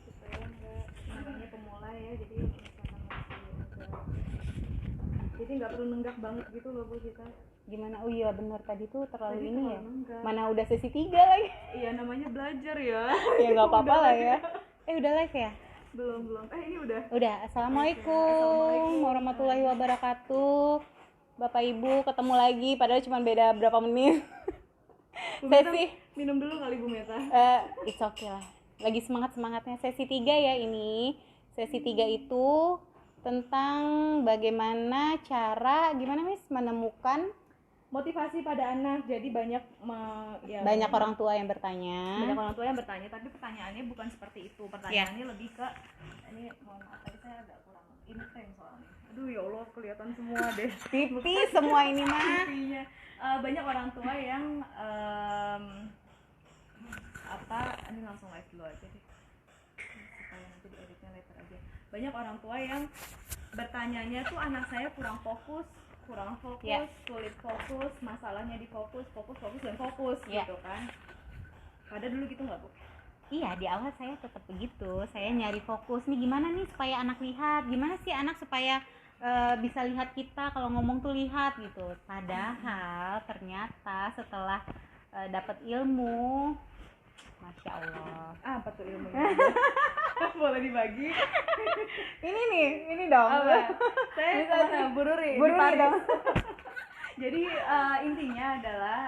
supaya nggak namanya pemula ya, jadi misalkan jadi nggak perlu nenggak banget gitu loh Bu kita. Gimana? Oh iya benar, tadi tuh terlalu ini ya. Nenggak. Mana udah sesi 3 lagi. Iya namanya belajar ya. Ya nggak apa-apa lah ya. Udah live ya? Belum. Ini udah. Assalamualaikum warahmatullahi wabarakatuh. Bapak Ibu ketemu lagi, padahal cuma beda berapa menit. Sesi minum dulu kali Bu Meta. It's okay lah. Lagi semangatnya sesi 3 ya ini. Sesi 3 itu tentang bagaimana cara menemukan motivasi pada anak. Jadi banyak orang tua yang bertanya. Tapi pertanyaannya bukan seperti itu. Pertanyaannya lebih ke ini, mohon maaf tadi saya agak kurang ini frame soalnya. Aduh ya Allah, kelihatan semua deh. Tipis semua ini mah. Banyak orang tua yang ini langsung live dulu aja deh. Supaya nanti dieditnya later aja. Banyak orang tua yang bertanyanya tuh anak saya kurang fokus, sulit fokus, masalahnya di fokus gitu kan. Padahal dulu gitu nggak Bu? Iya, di awal saya tetap begitu. Saya nyari fokus nih, gimana nih supaya anak lihat, gimana sih anak supaya bisa lihat kita kalau ngomong tuh lihat gitu. Padahal ternyata setelah dapat ilmu, Masya Allah. Apa tuh ilmunya? Boleh dibagi? ini dong. Saya Bururi dong. Jadi intinya adalah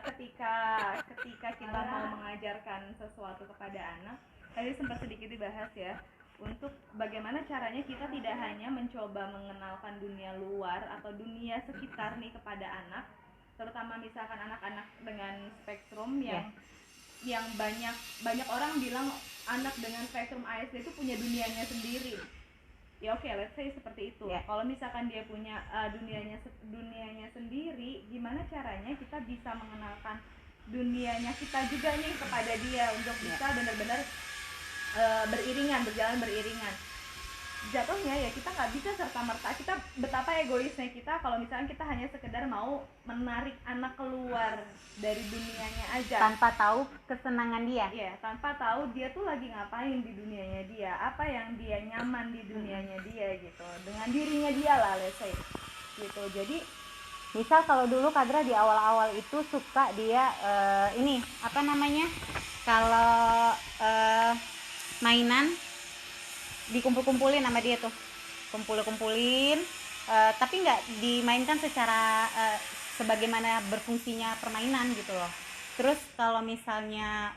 ketika kita mau mengajarkan sesuatu kepada anak, tadi sempat sedikit dibahas ya, untuk bagaimana caranya kita tidak hanya mencoba mengenalkan dunia luar atau dunia sekitar nih kepada anak, terutama misalkan anak-anak dengan spektrum yang banyak orang bilang anak dengan spektrum ASD itu punya dunianya sendiri. Ya oke, let's say seperti itu. Kalau misalkan dia punya dunianya sendiri, gimana caranya kita bisa mengenalkan dunianya kita juga nih kepada dia untuk bisa benar-benar berjalan beriringan. Jatuhnya ya kita nggak bisa serta-merta, kita betapa egoisnya kita kalau misalkan kita hanya sekedar mau menarik anak keluar dari dunianya aja tanpa tahu kesenangan dia. Iya, tanpa tahu dia tuh lagi ngapain di dunianya dia, apa yang dia nyaman di dunianya dia gitu, dengan dirinya dia lah, let's say gitu. Jadi misal kalau dulu Kadra di awal-awal itu suka dia kalau mainan dikumpul-kumpulin sama dia tuh, kumpulin tapi nggak dimainkan secara sebagaimana berfungsinya permainan gitu loh. Terus kalau misalnya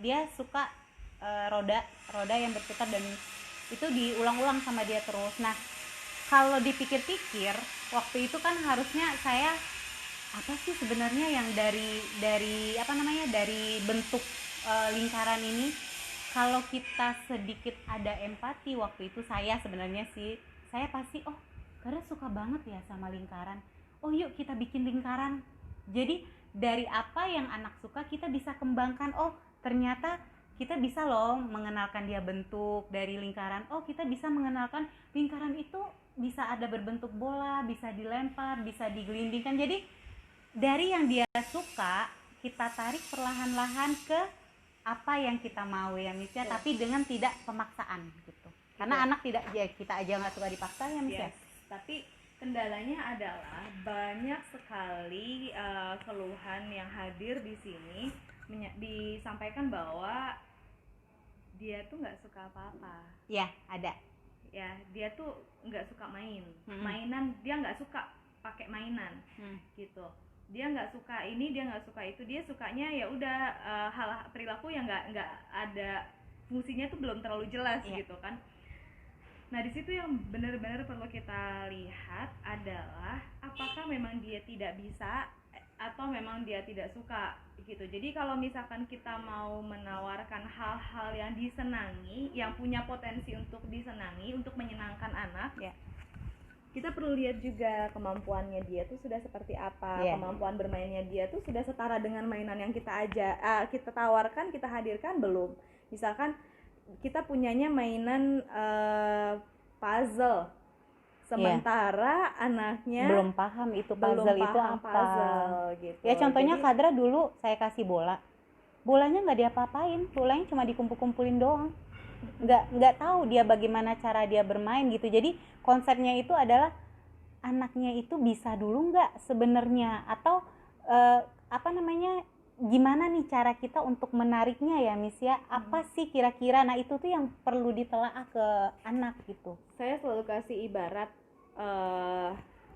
dia suka roda yang berputar dan itu diulang-ulang sama dia terus. Nah kalau dipikir-pikir waktu itu kan harusnya saya apa sih sebenarnya yang dari bentuk lingkaran ini, kalau kita sedikit ada empati waktu itu saya pasti karena suka banget ya sama lingkaran. Yuk kita bikin lingkaran. Jadi dari apa yang anak suka kita bisa kembangkan. Ternyata kita bisa loh mengenalkan dia bentuk dari lingkaran. Kita bisa mengenalkan lingkaran itu bisa ada berbentuk bola, bisa dilempar, bisa digelindingkan. Jadi dari yang dia suka kita tarik perlahan-lahan ke apa yang kita mau ya Miss ya, tapi dengan tidak pemaksaan gitu. Karena anak tidak, ya kita aja nggak suka dipaksa ya Miss ya. Tapi kendalanya adalah banyak sekali keluhan yang hadir di sini disampaikan bahwa dia tuh nggak suka apa-apa. Ya ada. Ya dia tuh nggak suka mainan, dia nggak suka pakai mainan gitu. Dia nggak suka ini, dia nggak suka itu, dia sukanya ya udah hal perilaku yang nggak ada fungsinya tuh belum terlalu jelas gitu kan. Nah di situ yang benar-benar perlu kita lihat adalah apakah memang dia tidak bisa atau memang dia tidak suka gitu. Jadi kalau misalkan kita mau menawarkan hal-hal yang disenangi, yang punya potensi untuk disenangi, untuk menyenangkan anak kita perlu lihat juga kemampuannya dia tuh sudah seperti apa. Kemampuan bermainnya dia tuh sudah setara dengan mainan yang kita tawarkan, kita hadirkan belum. Misalkan kita punyanya mainan puzzle, sementara anaknya belum paham itu puzzle itu apa puzzle, gitu. Ya contohnya Kadra dulu saya kasih bola, bolanya nggak diapa-apain, bolanya cuma dikumpul-kumpulin doang, nggak tahu dia bagaimana cara dia bermain gitu. Jadi konsepnya itu adalah anaknya itu bisa dulu nggak sebenarnya, atau gimana nih cara kita untuk menariknya ya Miss ya, apa sih kira-kira. Nah itu tuh yang perlu ditelaah ke anak gitu. Saya selalu kasih ibarat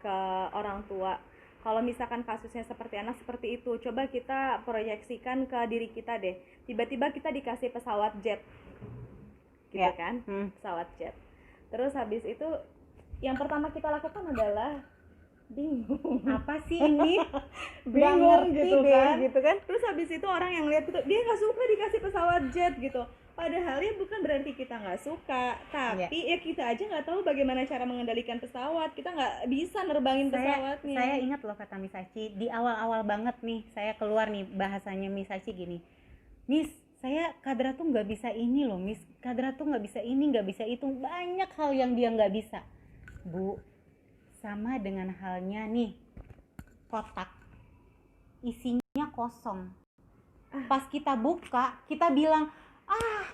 ke orang tua, kalau misalkan kasusnya seperti anak seperti itu, coba kita proyeksikan ke diri kita deh. Tiba-tiba kita dikasih pesawat jet gitu kan, pesawat jet. Terus habis itu yang pertama kita lakukan adalah bingung, apa sih ini, bingung gitu deh, kan. Terus habis itu orang yang lihat itu dia nggak suka dikasih pesawat jet gitu. Padahal ya bukan berarti kita nggak suka, tapi ya kita aja nggak tahu bagaimana cara mengendalikan pesawat, kita nggak bisa nerbangin pesawatnya. Saya ingat loh kata Miss Aci di awal-awal banget nih, saya keluar nih bahasanya Miss Aci gini, Miss, saya Kadra tuh nggak bisa ini loh Miss, Kadra tuh nggak bisa ini, nggak bisa itu, banyak hal yang dia nggak bisa. Bu, sama dengan halnya nih kotak isinya kosong, pas kita buka kita bilang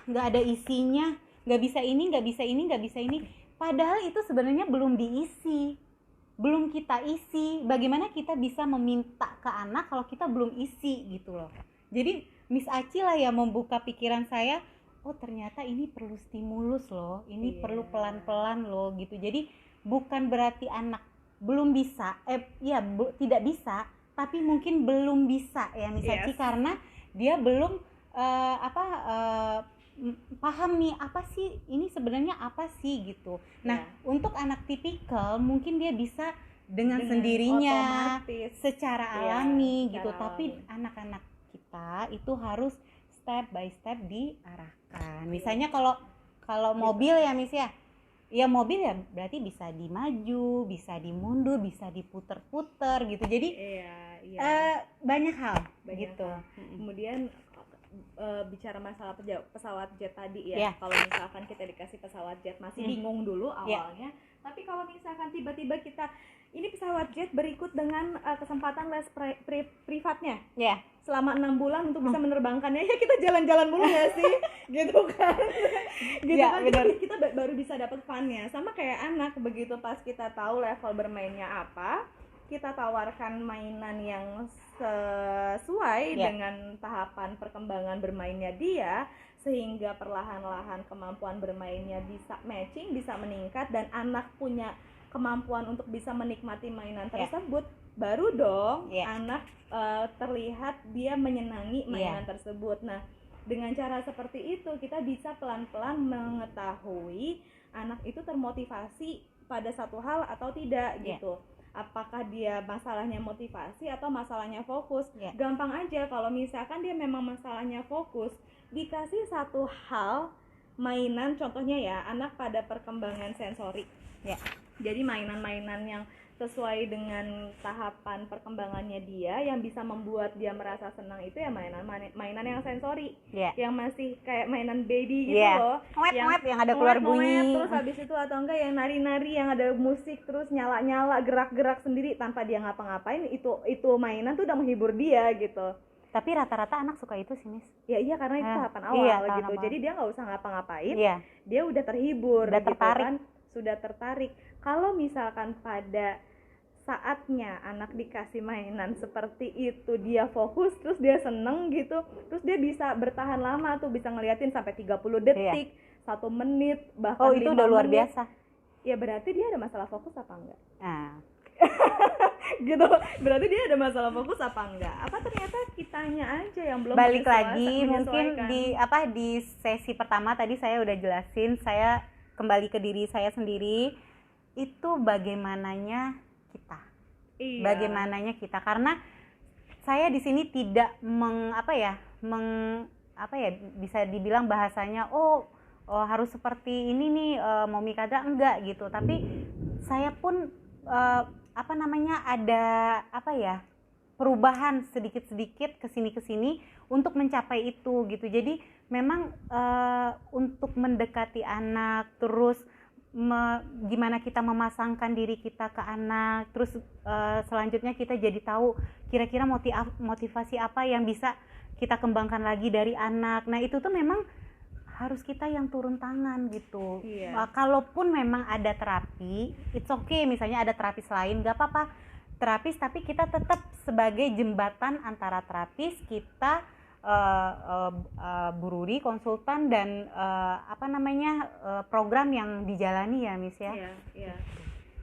nggak ada isinya, nggak bisa ini, nggak bisa ini, nggak bisa ini, padahal itu sebenarnya belum diisi, belum kita isi. Bagaimana kita bisa meminta ke anak kalau kita belum isi gitu loh. Jadi Miss Aci lah yang membuka pikiran saya, oh ternyata ini perlu stimulus loh, ini perlu pelan-pelan loh gitu. Jadi bukan berarti anak belum bisa, tidak bisa, tapi mungkin belum bisa ya Miss Aci, karena dia belum paham nih apa sih ini sebenarnya apa sih gitu. Nah untuk anak tipikal mungkin dia bisa dengan sendirinya otomatis, secara alami gitu, tapi anak-anak kita itu harus step by step diarahkan. Misalnya kalau mobil ya Miss ya, mobil ya berarti bisa dimaju, bisa dimundur, bisa diputer-puter gitu. Jadi banyak hal gitu. Kemudian bicara masalah pesawat jet tadi ya, kalau misalkan kita dikasih pesawat jet masih bingung dulu awalnya, tapi kalau misalkan tiba-tiba kita ini pesawat jet berikut dengan kesempatan les privatnya selama 6 bulan untuk bisa menerbangkannya, ya kita jalan-jalan dulu nggak sih gitu kan gitu kan, kita baru bisa dapat fun-nya. Sama kayak anak, begitu pas kita tahu level bermainnya apa, kita tawarkan mainan yang sesuai dengan tahapan perkembangan bermainnya dia, sehingga perlahan-lahan kemampuan bermainnya bisa matching, bisa meningkat, dan anak punya kemampuan untuk bisa menikmati mainan tersebut, baru dong anak terlihat dia menyenangi mainan tersebut. Nah, dengan cara seperti itu kita bisa pelan-pelan mengetahui anak itu termotivasi pada satu hal atau tidak gitu. Apakah dia masalahnya motivasi atau masalahnya fokus. Gampang aja kalau misalkan dia memang masalahnya fokus, dikasih satu hal mainan, contohnya ya anak pada perkembangan sensori, jadi mainan-mainan yang sesuai dengan tahapan perkembangannya dia, yang bisa membuat dia merasa senang, itu ya mainan yang sensori, yang masih kayak mainan baby gitu loh, yang ada keluar bunyi, terus habis itu, atau enggak yang nari-nari, yang ada musik terus nyala-nyala, gerak-gerak sendiri tanpa dia ngapa-ngapain, itu mainan tuh udah menghibur dia gitu. Tapi rata-rata anak suka itu sih Miss. Ya iya, karena itu tahapan awal gitu. Jadi dia nggak usah ngapa-ngapain, dia udah terhibur, udah gitu tertarik. Kan sudah tertarik. Kalau misalkan pada saatnya anak dikasih mainan seperti itu, dia fokus, terus dia seneng gitu, terus dia bisa bertahan lama tuh, bisa ngeliatin sampai 30 detik, 1 menit, bahkan 5 menit. Oh, itu udah luar biasa. Ya berarti dia ada masalah fokus apa enggak? Gitu, berarti dia ada masalah fokus apa enggak? Apa ternyata kitanya aja yang belum balik lagi, mungkin di sesi pertama tadi saya udah jelasin, saya kembali ke diri saya sendiri, itu bagaimananya kita. Bagaimananya kita, karena saya di sini tidak bisa dibilang bahasanya harus seperti ini nih Momi Kadra, enggak gitu. Tapi saya pun ada perubahan sedikit-sedikit kesini untuk mencapai itu gitu. Jadi memang untuk mendekati anak, terus gimana kita memasangkan diri kita ke anak, terus selanjutnya kita jadi tahu kira-kira motivasi apa yang bisa kita kembangkan lagi dari anak. Nah itu tuh memang harus kita yang turun tangan gitu. Kalaupun memang ada terapi, it's okay, misalnya ada terapis lain, gak apa-apa terapis, tapi kita tetap sebagai jembatan antara terapis, kita bururi, konsultan, dan program yang dijalani ya Miss ya. Iya.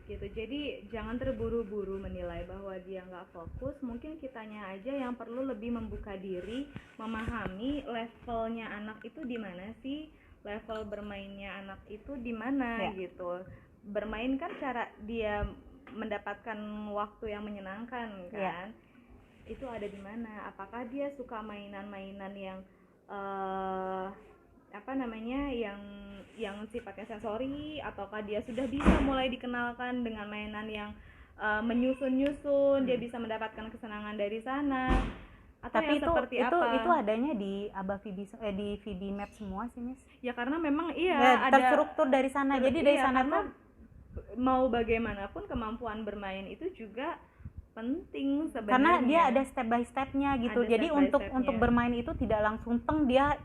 Gitu. Jadi jangan terburu-buru menilai bahwa dia nggak fokus. Mungkin kitanya aja yang perlu lebih membuka diri, memahami levelnya anak itu di mana sih, level bermainnya anak itu di mana gitu. Bermain kan cara dia mendapatkan waktu yang menyenangkan kan. Itu ada di mana? Apakah dia suka mainan-mainan yang yang sifatnya sensori, ataukah dia sudah bisa mulai dikenalkan dengan mainan yang menyusun-nyusun, dia bisa mendapatkan kesenangan dari sana, atau tapi yang seperti apa? Itu adanya di di VB Map semua sih Miss. Ya karena memang ada terstruktur dari sana. Jadi dari sana tuh mau bagaimanapun kemampuan bermain itu juga penting sebenarnya. Karena dia ada step by stepnya gitu. Jadi untuk bermain itu tidak langsung dia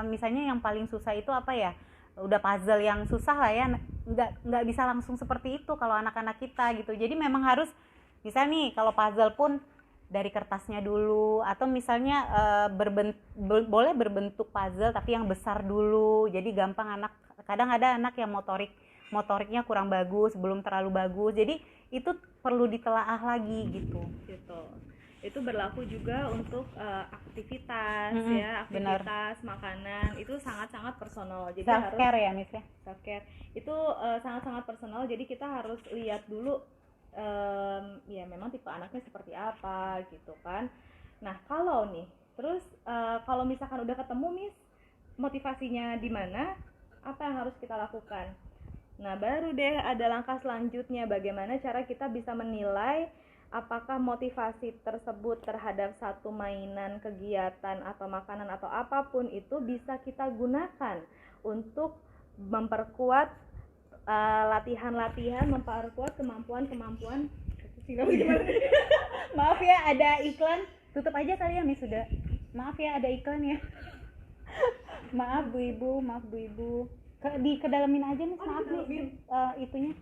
misalnya yang paling susah itu apa ya, udah puzzle yang susah lah ya, nggak bisa langsung seperti itu kalau anak-anak kita gitu. Jadi memang harus misalnya nih kalau puzzle pun dari kertasnya dulu, atau misalnya boleh berbentuk puzzle tapi yang besar dulu, jadi gampang anak. Kadang ada anak yang motoriknya kurang bagus, belum terlalu bagus, jadi itu perlu ditelaah lagi gitu. Itu berlaku juga untuk aktivitas aktivitas makanan itu sangat-sangat personal. Jadi self care ya Miss ya. Self care itu sangat-sangat personal. Jadi kita harus lihat dulu memang tipe anaknya seperti apa gitu kan. Nah kalau kalau misalkan udah ketemu Miss motivasinya di mana, apa yang harus kita lakukan? Nah baru deh ada langkah selanjutnya, bagaimana cara kita bisa menilai apakah motivasi tersebut terhadap satu mainan, kegiatan, atau makanan, atau apapun itu bisa kita gunakan untuk memperkuat latihan-latihan, memperkuat kemampuan-kemampuan. Maaf ya ada iklan, tutup aja kali ya Miss, sudah. Maaf ya ada iklan ya. Maaf Bu Ibu. Kedalamin aja Miss, maaf nih itunya.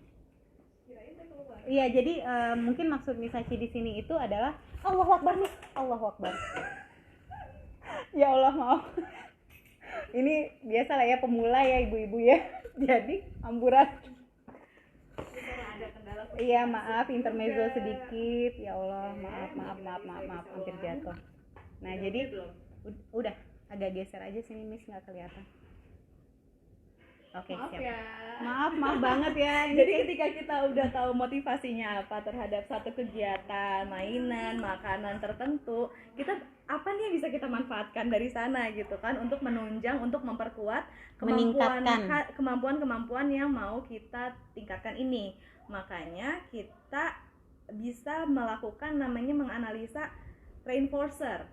Iya, jadi mungkin maksud Misaci di sini itu adalah Allahu Akbar nih, Allahu Akbar. Ya Allah, maaf. Ini biasa lah ya pemula ya ibu-ibu ya. Jadi amburan. Iya, maaf intermezzo sedikit. Ya Allah, maaf hampir jatuh. Nah, jadi udah agak geser aja sini Miss, nggak kelihatan. Oke, siap. Ya. Maaf banget ya. Jadi ketika kita udah tahu motivasinya apa terhadap satu kegiatan, mainan, makanan tertentu, kita apa nih yang bisa kita manfaatkan dari sana gitu kan, untuk menunjang, untuk memperkuat kemampuan yang mau kita tingkatkan ini. Makanya kita bisa melakukan namanya menganalisa reinforcer.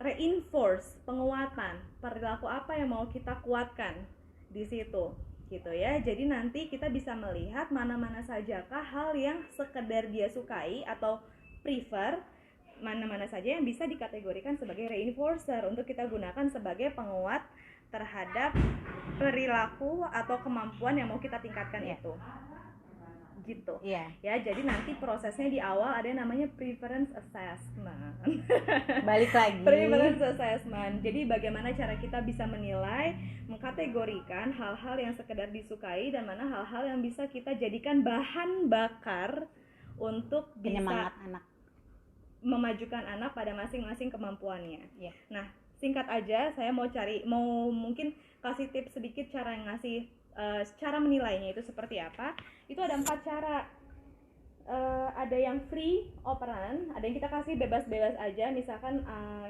Reinforce, penguatan, perilaku apa yang mau kita kuatkan di situ gitu ya. Jadi nanti kita bisa melihat mana-mana sajakah hal yang sekedar dia sukai atau prefer, mana-mana saja yang bisa dikategorikan sebagai reinforcer untuk kita gunakan sebagai penguat terhadap perilaku atau kemampuan yang mau kita tingkatkan itu gitu. Ya, jadi nanti prosesnya di awal ada yang namanya preference assessment. Balik lagi. Preference assessment. Jadi bagaimana cara kita bisa menilai, mengkategorikan hal-hal yang sekedar disukai dan mana hal-hal yang bisa kita jadikan bahan bakar untuk bisa anak, memajukan anak pada masing-masing kemampuannya. Nah, singkat aja saya mau mungkin kasih tips sedikit cara ngasih cara menilainya itu seperti apa. Itu ada 4 cara. Ada yang free operan, ada yang kita kasih bebas-bebas aja. Misalkan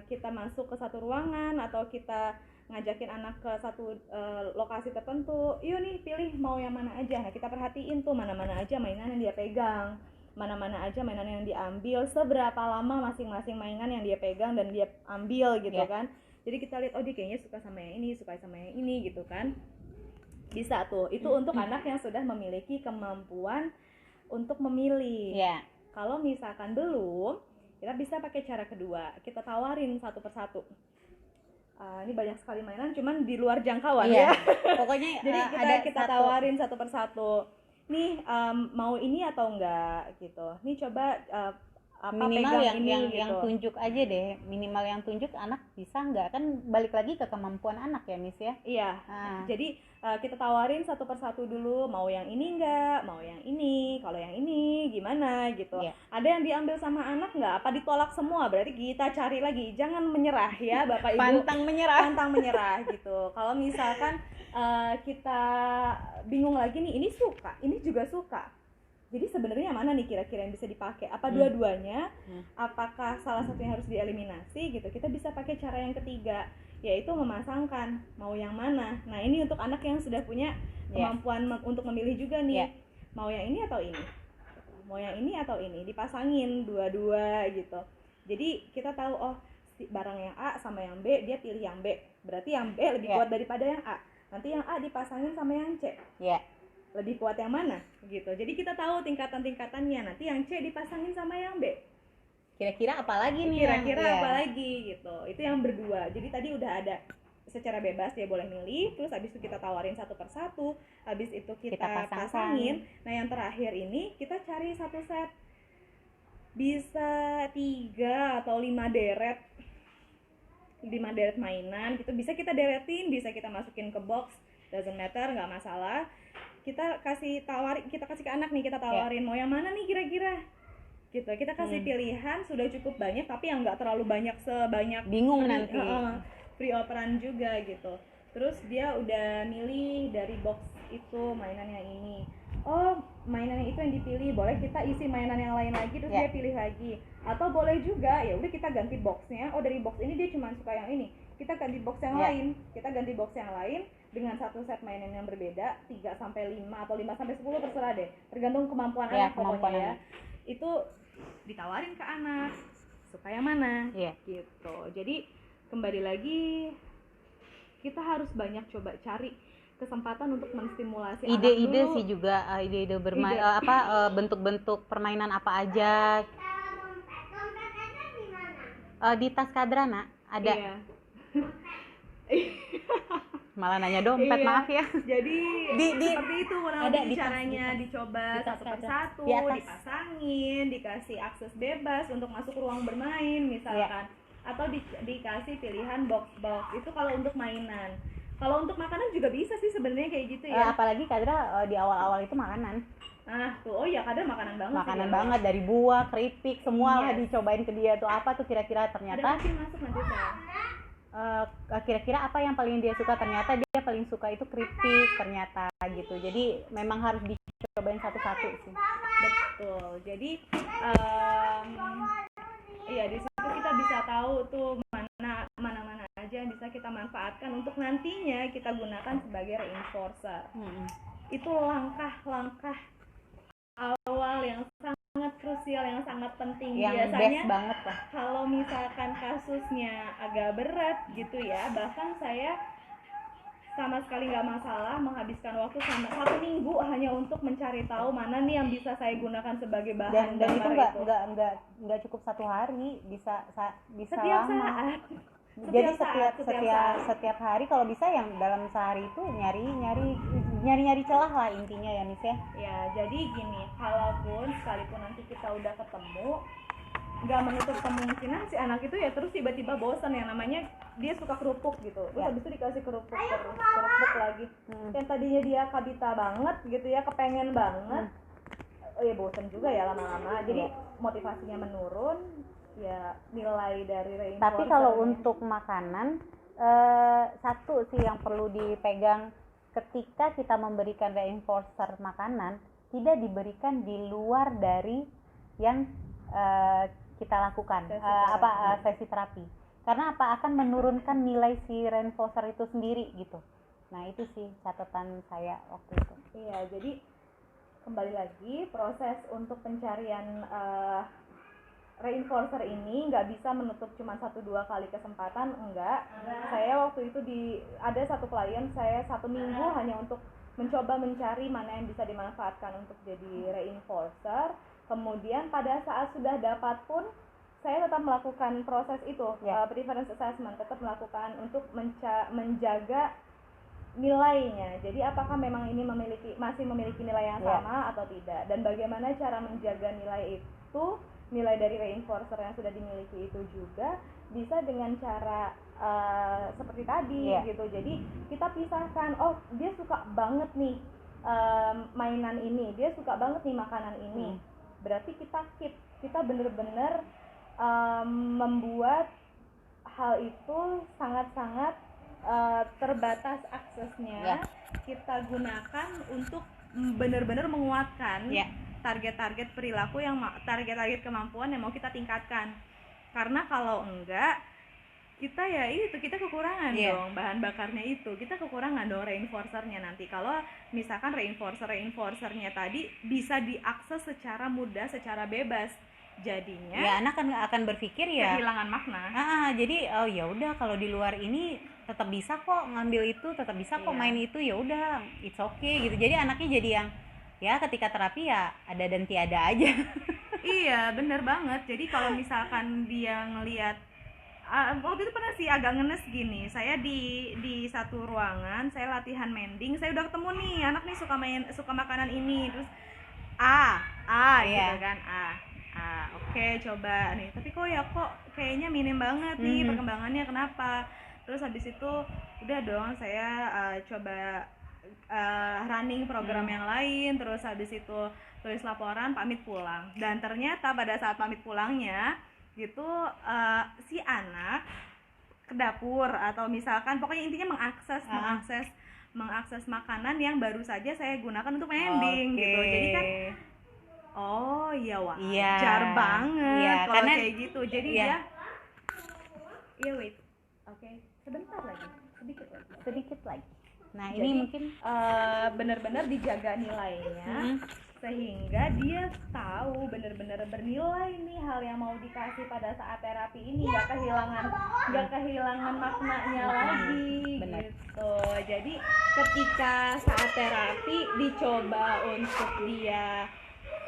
kita masuk ke satu ruangan atau kita ngajakin anak ke satu lokasi tertentu, yuk nih pilih mau yang mana aja. Nah kita perhatiin tuh mana-mana aja mainan yang dia pegang, mana-mana aja mainan yang diambil, seberapa lama masing-masing mainan yang dia pegang dan dia ambil gitu kan. Jadi kita lihat, oh dia kayaknya suka sama yang ini, suka sama yang ini gitu kan. Bisa tuh, itu untuk anak yang sudah memiliki kemampuan untuk memilih. Kalau misalkan belum, Kita bisa pakai cara kedua, kita tawarin satu persatu. Ini banyak sekali mainan, cuman di luar jangkauan ya. Pokoknya jadi kita tawarin satu persatu. Nih mau ini atau enggak gitu. Nih coba minimal yang tunjuk aja deh, minimal yang tunjuk anak bisa nggak, kan balik lagi ke kemampuan anak ya Miss ya. Iya. Jadi kita tawarin satu persatu dulu, mau yang ini enggak, mau yang ini, kalau yang ini gimana gitu. Ada yang diambil sama anak nggak, apa ditolak semua, berarti kita cari lagi, jangan menyerah ya Bapak Ibu. Pantang menyerah gitu. Kalau misalkan kita bingung lagi nih, ini suka, ini juga suka. Jadi sebenarnya mana nih kira-kira yang bisa dipakai? Apa dua-duanya? Apakah salah satu yang harus dieliminasi gitu? Kita bisa pakai cara yang ketiga, yaitu memasangkan mau yang mana. Nah ini untuk anak yang sudah punya kemampuan untuk memilih juga nih, mau yang ini atau ini, mau yang ini atau ini, dipasangin dua-dua gitu. Jadi kita tahu oh barang yang A sama yang B, dia pilih yang B, berarti yang B lebih kuat daripada yang A. Nanti yang A dipasangin sama yang C. Lebih kuat yang mana gitu. Jadi kita tahu tingkatan-tingkatannya. Nanti yang C dipasangin sama yang B. Kira-kira apa lagi nih? Apa lagi gitu. Itu yang berdua. Jadi tadi udah ada secara bebas dia boleh milih, terus habis itu kita tawarin satu persatu, habis itu kita pasangin. Nah, yang terakhir ini kita cari satu set. Bisa 3 atau 5 deret. 5 deret mainan gitu. Bisa kita deretin, bisa kita masukin ke box, doesn't matter, enggak masalah. Kita kasih ke anak nih, kita tawarin mau yang mana nih kira-kira gitu. Kita kasih pilihan sudah cukup banyak, tapi yang nggak terlalu banyak sebanyak bingung nanti free operan juga gitu. Terus dia udah milih dari box itu mainan yang ini, oh mainan yang itu yang dipilih, boleh kita isi mainan yang lain lagi, terus dia pilih lagi. Atau boleh juga ya udah kita ganti boxnya, oh dari box ini dia cuma suka yang ini, kita ganti box yang lain, kita ganti box yang lain dengan satu set mainan yang berbeda, 3-5 atau 5-10 terserah deh, tergantung kemampuan anak pokoknya ya. Itu ditawarin ke anak, suka yang mana gitu. Jadi kembali lagi kita harus banyak coba cari kesempatan untuk menstimulasi ide-ide sih juga, ide-ide bermain bentuk-bentuk permainan apa aja. Di tas Kadrana ada. Malah nanya dompet, maaf ya. Jadi seperti itu kurang lebih caranya, dicoba satu persatu, dipasangin, dikasih akses bebas untuk masuk ruang bermain misalkan, atau dikasih pilihan box-box. Itu kalau untuk mainan. Kalau untuk makanan juga bisa sih sebenarnya kayak gitu ya. Apalagi Kadra di awal-awal itu makanan. Nah tuh, Kadra makanan banget. Makanan banget dari buah, keripik, semua lah dicobain ke dia tuh. Apa tuh kira-kira ternyata? Ada masuk nanti saya. Kira-kira apa yang paling dia suka, ternyata dia paling suka itu keripik ternyata gitu. Jadi memang harus dicobain satu-satu sih. Betul. Jadi di situ kita bisa tahu tuh mana aja yang bisa kita manfaatkan untuk nantinya kita gunakan sebagai reinforcer. Itu langkah-langkah awal yang sangat krusial, yang sangat penting. Yang biasanya best banget lah. Kalau misalkan kasusnya agak berat gitu ya, bahkan saya sama sekali nggak masalah menghabiskan waktu sama 1 minggu hanya untuk mencari tahu mana nih yang bisa saya gunakan sebagai bahan. Dan itu nggak cukup 1 hari, bisa setiap lama. Saat. Jadi setiap hari kalau bisa yang dalam sehari itu nyari celah lah intinya ya Miss ya. Ya jadi gini, kalaupun sekalipun nanti kita udah ketemu, nggak menutup kemungkinan si anak itu ya terus tiba-tiba bosan, yang namanya dia suka kerupuk gitu, terus habis itu dikasih kerupuk lagi, yang tadinya dia kabita banget gitu ya, kepengen banget, bosan juga ya lama-lama, jadi motivasinya menurun. Ya nilai dari reinforcer. Tapi kalau untuk makanan satu sih yang perlu dipegang, ketika kita memberikan reinforcer makanan tidak diberikan di luar dari yang kita lakukan sesi terapi. Karena akan menurunkan nilai si reinforcer itu sendiri gitu. Nah itu sih catatan saya waktu itu. Iya, jadi kembali lagi proses untuk pencarian reinforcer ini nggak bisa menutup cuma 1-2 kali kesempatan, enggak. Saya waktu itu ada satu klien, saya 1 minggu hanya untuk mencoba mencari mana yang bisa dimanfaatkan untuk jadi reinforcer. Kemudian pada saat sudah dapat pun saya tetap melakukan proses itu, preference assessment, tetap melakukan untuk menjaga nilainya. Jadi apakah memang ini masih memiliki nilai yang sama atau tidak, dan bagaimana cara menjaga nilai itu, nilai dari reinforcer yang sudah dimiliki itu juga bisa dengan cara seperti tadi gitu. Jadi kita pisahkan, oh dia suka banget nih mainan ini, dia suka banget nih makanan ini, berarti kita benar-benar membuat hal itu sangat-sangat terbatas aksesnya, kita gunakan untuk benar-benar menguatkan target-target perilaku target-target kemampuan yang mau kita tingkatkan. Karena kalau enggak, kita kekurangan dong bahan bakarnya, itu kita kekurangan dong reinforcernya. Nanti kalau misalkan reinforcernya tadi bisa diakses secara mudah, secara bebas, jadinya anak akan berpikir kehilangan makna. Jadi ya udah, kalau di luar ini tetap bisa kok ngambil itu, tetap bisa kok main itu, ya udah it's okay gitu. Jadi anaknya jadi yang ketika terapi ada dan tiada aja. Iya, bener banget. Jadi kalau misalkan dia ngelihat waktu itu pernah sih agak ngenes gini, saya di satu ruangan, saya latihan mending, saya udah ketemu nih anak nih suka makanan ini, terus gitu kan, oke, coba nih, tapi kok kayaknya minim banget nih perkembangannya, kenapa? Terus habis itu udah dong saya coba running program yang lain, terus habis itu tulis laporan, pamit pulang. Dan ternyata pada saat pamit pulangnya gitu, si anak ke dapur atau misalkan pokoknya intinya mengakses makanan yang baru saja saya gunakan untuk mending gitu. Jadi kan wajar banget kalau kayak gitu. Jadi dia sebentar lagi, sedikit lagi. Nah, jadi, ini mungkin benar-benar dijaga nilainya, sehingga dia tahu benar-benar bernilai nih hal yang mau dikasih pada saat terapi ini, nggak kehilangan maknanya lagi. Gitu. Jadi ketika saat terapi dicoba untuk dia,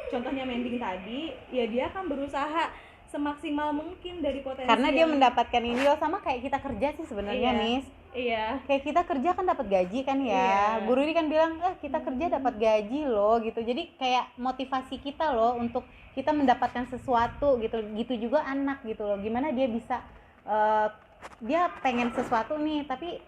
contohnya mending tadi, ya dia akan berusaha semaksimal mungkin dari potensi, karena dia mendapatkan ini sama kayak kita kerja sih sebenarnya, Nis. Iya. Kayak kita kerja kan dapat gaji kan ya. Guru ini kan bilang, kita kerja dapat gaji loh gitu. Jadi kayak motivasi kita loh untuk kita mendapatkan sesuatu gitu. Gitu juga anak gitu loh. Gimana dia bisa dia pengen sesuatu nih, tapi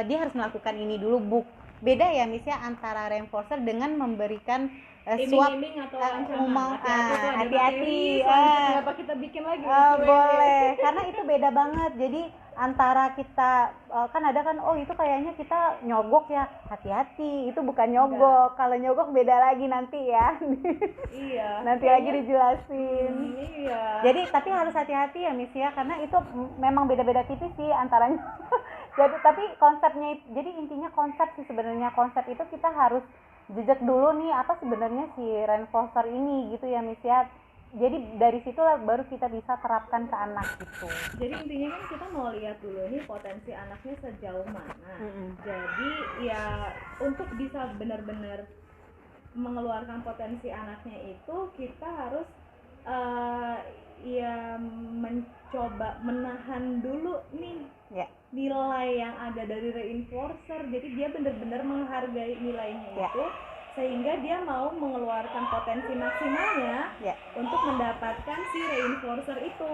dia harus melakukan ini dulu. Beda ya misalnya antara reinforcer dengan memberikan iming-iming atau ancaman. Hati-hati. Kenapa kita bikin lagi? Boleh. Karena itu beda banget. Jadi antara kita kan ada kan, itu kayaknya kita nyogok ya, hati-hati, itu bukan nyogok. Kalau nyogok beda lagi nanti ya. Iya. Nanti lagi dijelasin. Iya. Jadi tapi harus hati-hati ya Miss ya, karena itu memang beda-beda tipis sih antaranya. Jadi tapi konsepnya, jadi intinya konsep sih sebenarnya. Konsep itu kita harus jejak dulu nih apa sebenarnya si reinforcer ini gitu ya Miss ya. Jadi dari situ baru kita bisa terapkan ke anak gitu. Jadi intinya kan kita mau lihat dulu nih potensi anaknya sejauh mana. Jadi ya untuk bisa benar-benar mengeluarkan potensi anaknya itu kita harus mencoba menahan dulu nih nilai yang ada dari reinforcer. Jadi dia benar-benar menghargai nilainya itu, sehingga dia mau mengeluarkan potensi maksimalnya untuk mendapatkan si reinforcer itu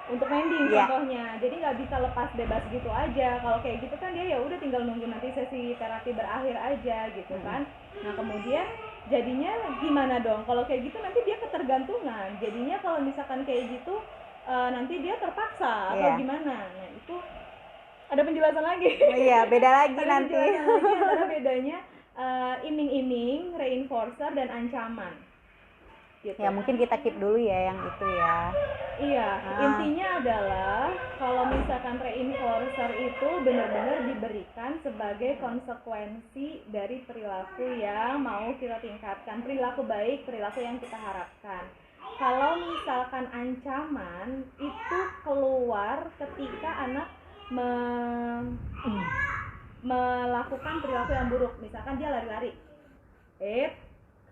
untuk mending contohnya. Jadi nggak bisa lepas bebas gitu aja. Kalau kayak gitu kan dia ya udah tinggal nunggu nanti sesi terapi berakhir aja gitu kan. Nah kemudian jadinya gimana dong kalau kayak gitu? Nanti dia ketergantungan. Jadinya kalau misalkan kayak gitu nanti dia terpaksa atau gimana. Nah itu ada penjelasan lagi. Beda lagi nanti. Antara bedanya iming-iming, reinforcer dan ancaman. Gitu. Ya mungkin kita keep dulu ya yang itu ya. Iya, intinya adalah kalau misalkan reinforcer itu benar-benar diberikan sebagai konsekuensi dari perilaku yang mau kita tingkatkan, perilaku baik, perilaku yang kita harapkan. Kalau misalkan ancaman itu keluar ketika anak melakukan perilaku yang buruk, misalkan dia lari-lari,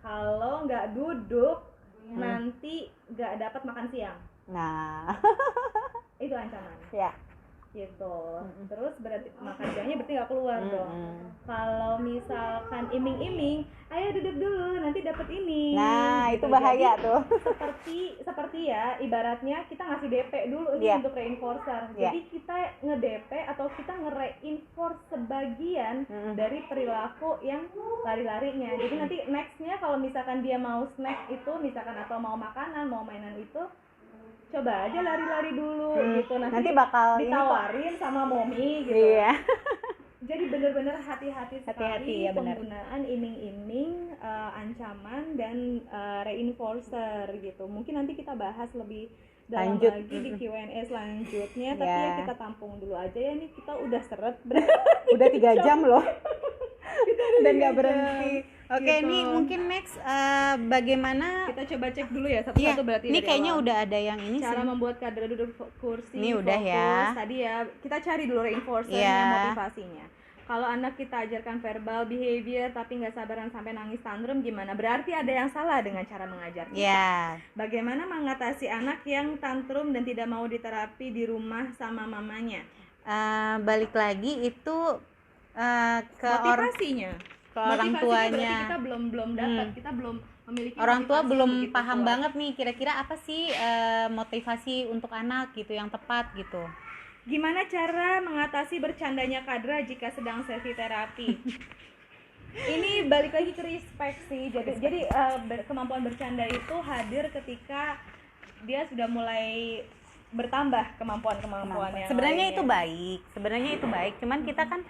kalau nggak duduk nanti nggak dapat makan siang, Nah, itu ancaman. ya. Gitu. Terus berarti makanya berarti nggak keluar dong. Kalau misalkan iming-iming, ayo duduk dulu nanti dapat ini. Nah, gitu. itu bahaya. Jadi, tuh. Seperti ya ibaratnya kita ngasih DP dulu nih untuk reinforcer. Jadi kita nge-DP atau kita nge-reinforce sebagian dari perilaku yang lari-larinya. Jadi nanti nextnya kalau misalkan dia mau snack itu misalkan atau mau makanan, mau mainan itu, coba aja lari-lari dulu gitu, nanti bakal ditawarin sama mommy gitu. Iya. Jadi benar-benar hati-hati sekali ya, penggunaan iming-iming, ancaman dan reinforcer gitu. Mungkin nanti kita bahas lebih dalam lagi di Q&A selanjutnya, tapi ya kita tampung dulu aja ya, nih kita udah seret udah 3 jam loh dan nggak berhenti. Oke, gitu. Ini mungkin next bagaimana kita coba cek dulu ya satu-satu berarti. Ini kayaknya udah ada yang ini cara membuat kadra duduk kursi. Ini udah fokus, ya. Tadi ya kita cari dulu reinforcernya, motivasinya. Kalau anak kita ajarkan verbal behavior tapi nggak sabaran sampai nangis tantrum, gimana? Berarti ada yang salah dengan cara mengajar kita. Bagaimana mengatasi anak yang tantrum dan tidak mau diterapi di rumah sama mamanya? Balik lagi itu ke motivasinya. Ke orang tuanya. Kita belum dapat, kita belum memiliki orang tua belum paham banget nih kira-kira apa sih motivasi untuk anak gitu yang tepat gitu. Gimana cara mengatasi bercandanya kadra jika sedang sesi terapi? Ini balik lagi ke respect sih. Jadi kemampuan bercanda itu hadir ketika dia sudah mulai bertambah kemampuannya. Sebenarnya itu baik. Cuman kita kan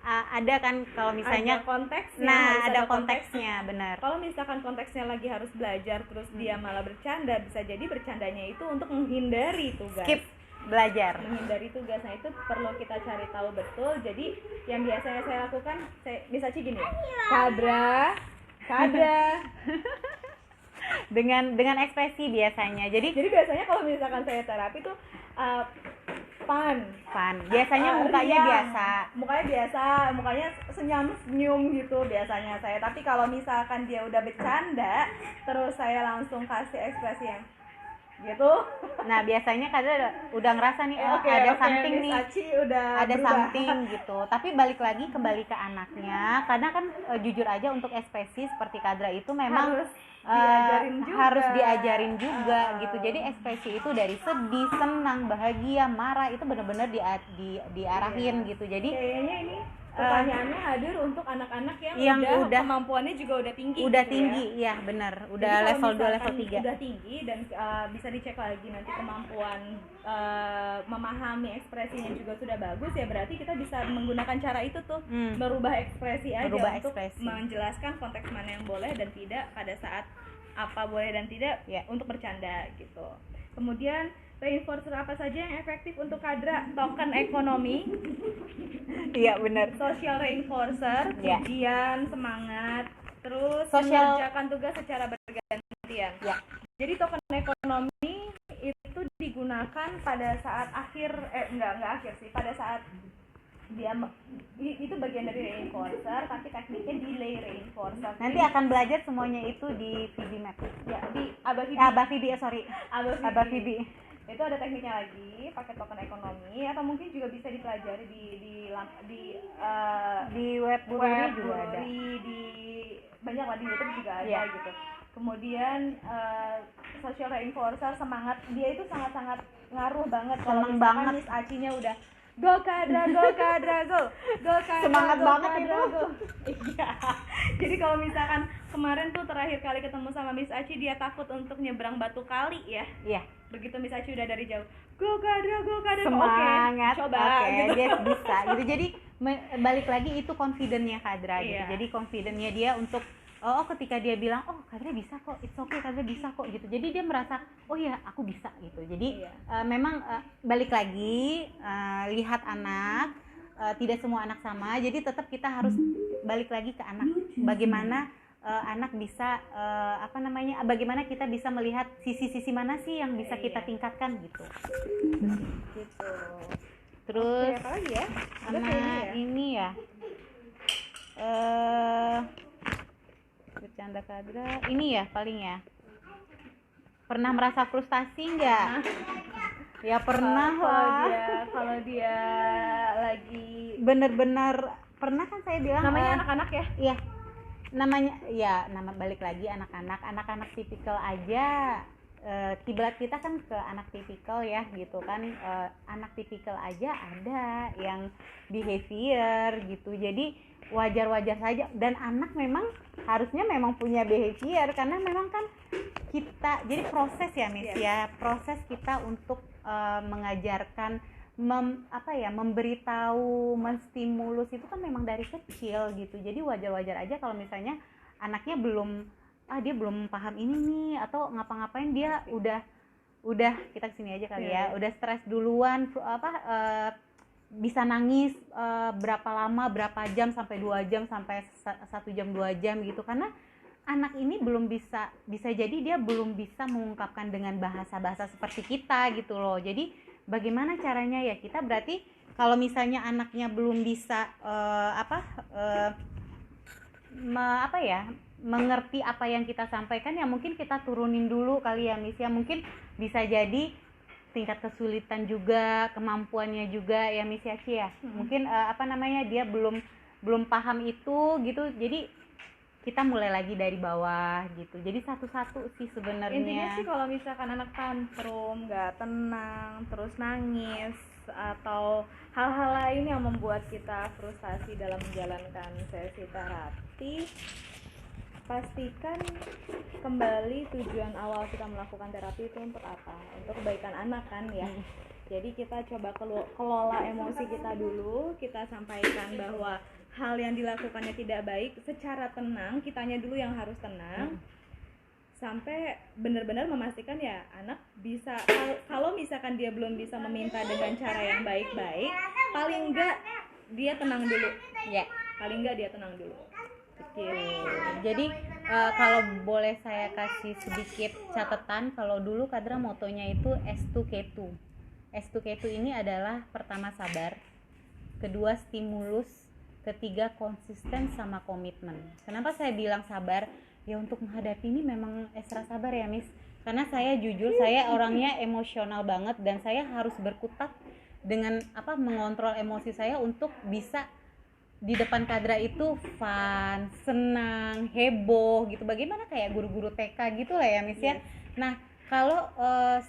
ada kan kalau misalnya ada konteksnya, ada konteksnya, benar. Kalau misalkan konteksnya lagi harus belajar terus dia malah bercanda, bisa jadi bercandanya itu untuk menghindari tugas. Skip belajar. Menghindari tugas. Nah, itu perlu kita cari tahu betul. Jadi yang biasanya saya lakukan, misalnya gini ya. Kadra. dengan ekspresi biasanya. Jadi biasanya kalau misalkan saya terapi tuh fun. Biasanya mukanya senyum gitu biasanya saya. Tapi kalau misalkan dia udah bercanda, terus saya langsung kasih ekspresi yang gitu. Nah, biasanya kadang udah ngerasa nih ada something nih. Ada something gitu. Tapi balik lagi kembali ke anaknya. Karena kan jujur aja untuk ekspresi seperti kadra itu memang harus diajarin juga gitu. Jadi ekspresi itu dari sedih, senang, bahagia, marah itu benar-benar diarahin gitu. Jadi kayaknya ini pertanyaannya hadir untuk anak-anak yang udah kemampuannya juga udah tinggi. Ya benar. Udah level 2, level 3. Udah tinggi dan bisa dicek lagi nanti kemampuan memahami ekspresinya juga sudah bagus ya, berarti kita bisa menggunakan cara itu tuh, merubah ekspresi aja untuk menjelaskan konteks mana yang boleh dan tidak pada saat apa boleh dan tidak untuk bercanda gitu. Kemudian reinforcer apa saja yang efektif untuk kadra? Token ekonomi. Iya benar. Social reinforcer, pujian, semangat, terus mengerjakan tugas secara bergantian. Jadi token ekonomi itu digunakan pada saat pada saat dia itu bagian dari reinforcer, tapi tekniknya delay reinforcer. Nanti akan belajar semuanya itu di VB Map. Ya, di Aba VB. Itu ada tekniknya lagi, pakai token ekonomi, atau mungkin juga bisa dipelajari di web juga ada. Di banyak lah, di YouTube juga ada gitu. Kemudian social reinforcer, semangat, dia itu sangat-sangat ngaruh banget. Kalau misalkan Miss Acinya udah go kadra, go semangat banget itu. Iya. Jadi kalau misalkan kemarin tuh terakhir kali ketemu sama Miss Aci, dia takut untuk nyebrang batu kali ya. Iya. Begitu Miss Aci udah dari jauh, go kadra, semangat. Coba gitu. Dia bisa gitu. Jadi balik lagi itu confident-nya kadra gitu. Jadi confident-nya dia untuk ketika dia bilang kadra bisa kok, it's okay, kadra bisa kok gitu. Jadi dia merasa aku bisa gitu. Jadi memang balik lagi lihat anak, tidak semua anak sama. Jadi tetap kita harus balik lagi ke anak. Bagaimana anak bisa bagaimana kita bisa melihat sisi-sisi mana sih yang bisa kita tingkatkan gitu. Terus apa lagi ya? ini ya. Bercanda kadra ini ya paling ya. Pernah merasa frustasi nggak? Ya pernah Kalau lah. kalau dia lagi Bener-bener pernah kan saya bilang. namanya anak-anak ya. Iya. Nama balik lagi anak-anak tipikal aja. Kiblat kita kan ke anak tipikal ya gitu kan. Anak tipikal aja ada yang behavior gitu. Jadi wajar-wajar saja, dan anak memang harusnya memang punya behavior karena memang kan kita, jadi proses ya Miss ya, proses kita untuk mengajarkan, memberitahu, menstimulus itu kan memang dari kecil gitu. Jadi wajar-wajar aja kalau misalnya anaknya dia belum paham ini nih, atau ngapa-ngapain dia udah kita kesini aja kali ya, udah stres duluan, bisa nangis berapa lama, berapa jam, sampai 2 jam, sampai 1 jam 2 jam gitu, karena anak ini belum bisa jadi dia belum bisa mengungkapkan dengan bahasa-bahasa seperti kita gitu loh. Jadi bagaimana caranya ya, kita berarti kalau misalnya anaknya belum bisa mengerti apa yang kita sampaikan, ya mungkin kita turunin dulu kali ya Miss ya. Mungkin bisa jadi tingkat kesulitan juga, kemampuannya juga ya Miss Yaci ya. Mungkin dia belum paham itu gitu. Jadi kita mulai lagi dari bawah gitu. Jadi satu-satu sih sebenarnya. Intinya sih kalau misalkan anak tantrum, nggak tenang, terus nangis, atau hal-hal lain yang membuat kita frustasi dalam menjalankan sesi terapi, pastikan kembali tujuan awal kita melakukan terapi itu untuk apa? Untuk kebaikan anak kan ya. Jadi kita coba kelola emosi kita dulu, kita sampaikan bahwa hal yang dilakukannya tidak baik secara tenang, kitanya dulu yang harus tenang. Sampai benar-benar memastikan ya anak bisa, kalau misalkan dia belum bisa meminta dengan cara yang baik-baik, paling enggak dia tenang dulu. Ya, paling enggak dia tenang dulu. Jadi kalau boleh saya kasih sedikit catatan, kalau dulu Kadra motonya itu S2K2. S2K2 ini adalah pertama sabar, kedua stimulus, ketiga konsisten sama komitmen. Kenapa saya bilang sabar? Ya untuk menghadapi ini memang ekstra sabar ya Miss. Karena saya jujur, saya orangnya emosional banget, dan saya harus berkutat dengan mengontrol emosi saya untuk bisa di depan Kadra itu fun, senang, heboh gitu. Bagaimana kayak guru-guru TK gitu lah ya Miss ya. Nah kalau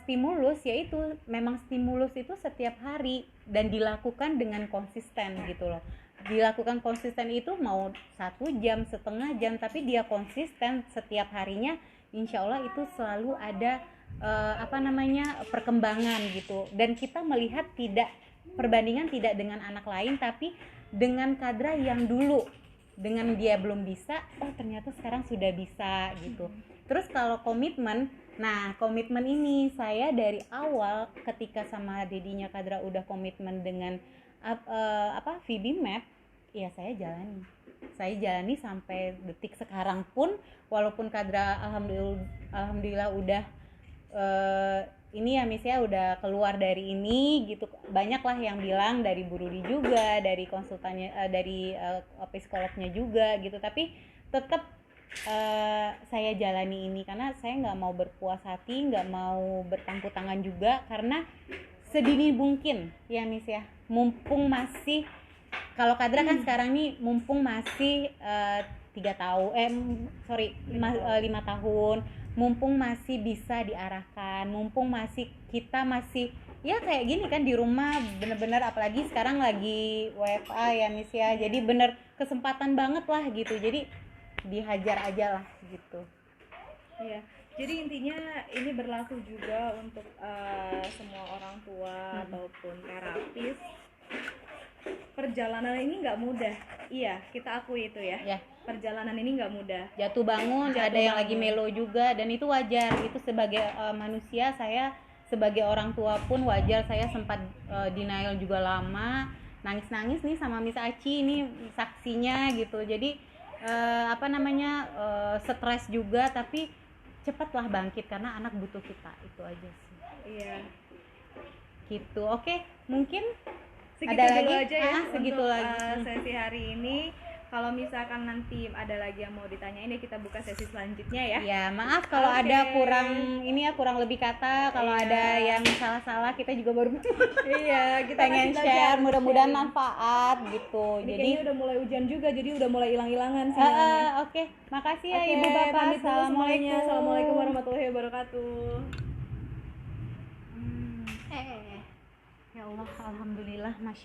stimulus, yaitu memang stimulus itu setiap hari dan dilakukan dengan konsisten gitu loh. Dilakukan konsisten itu mau 1 jam, setengah jam, tapi dia konsisten setiap harinya, insya Allah itu selalu ada perkembangan gitu. Dan kita melihat perbandingan tidak dengan anak lain, tapi dengan Kadra yang dulu, dengan dia belum bisa, ternyata sekarang sudah bisa gitu. Terus kalau komitmen, nah komitmen ini saya dari awal ketika sama dedinya Kadra udah komitmen dengan VB-Map, ya saya jalani sampai detik sekarang pun, walaupun Kadra alhamdulillah udah ini ya Miss ya, udah keluar dari ini gitu. Banyak lah yang bilang, dari Bu Rudi juga, dari konsultannya, dari psikolognya juga gitu, tapi tetap saya jalani ini karena saya nggak mau berpuas hati, nggak mau bertangku tangan juga, karena sedini mungkin ya Miss ya, mumpung masih, kalau Kadra kan sekarang nih mumpung masih 5 tahun, mumpung masih bisa diarahkan, mumpung kita masih ya kayak gini kan di rumah, bener-bener apalagi sekarang lagi WFA ya Miss ya. Jadi bener kesempatan banget lah gitu, jadi dihajar aja lah gitu. Iya, jadi intinya ini berlaku juga untuk semua orang tua ataupun terapis. Perjalanan ini nggak mudah, iya kita akui itu ya. Perjalanan ini nggak mudah. Jatuh bangun, ada yang lagi melo juga, dan itu wajar. Itu sebagai manusia, saya sebagai orang tua pun wajar. Saya sempat denial juga lama, nangis-nangis nih sama Miss Aci ini saksinya gitu. Jadi stres juga, tapi cepatlah bangkit karena anak butuh kita, itu aja sih. Iya. Gitu. Oke, mungkin segitu ada dulu lagi? Aja ya segitu untuk lagi. Sesi hari ini. Kalau misalkan nanti ada lagi yang mau ditanyain ya kita buka sesi selanjutnya ya. Ya, maaf kalau ada kurang lebih kata, kalau ada yang salah-salah kita juga baru Iya, kita pengen share, mudah-mudahan manfaat gitu. Ini jadi kayaknya udah mulai hujan juga, jadi udah mulai hilang-hilangan sinyalnya. Oke. Makasih ya Ibu Bapak. Assalamualaikum warahmatullahi wabarakatuh. Ya Allah, alhamdulillah, masya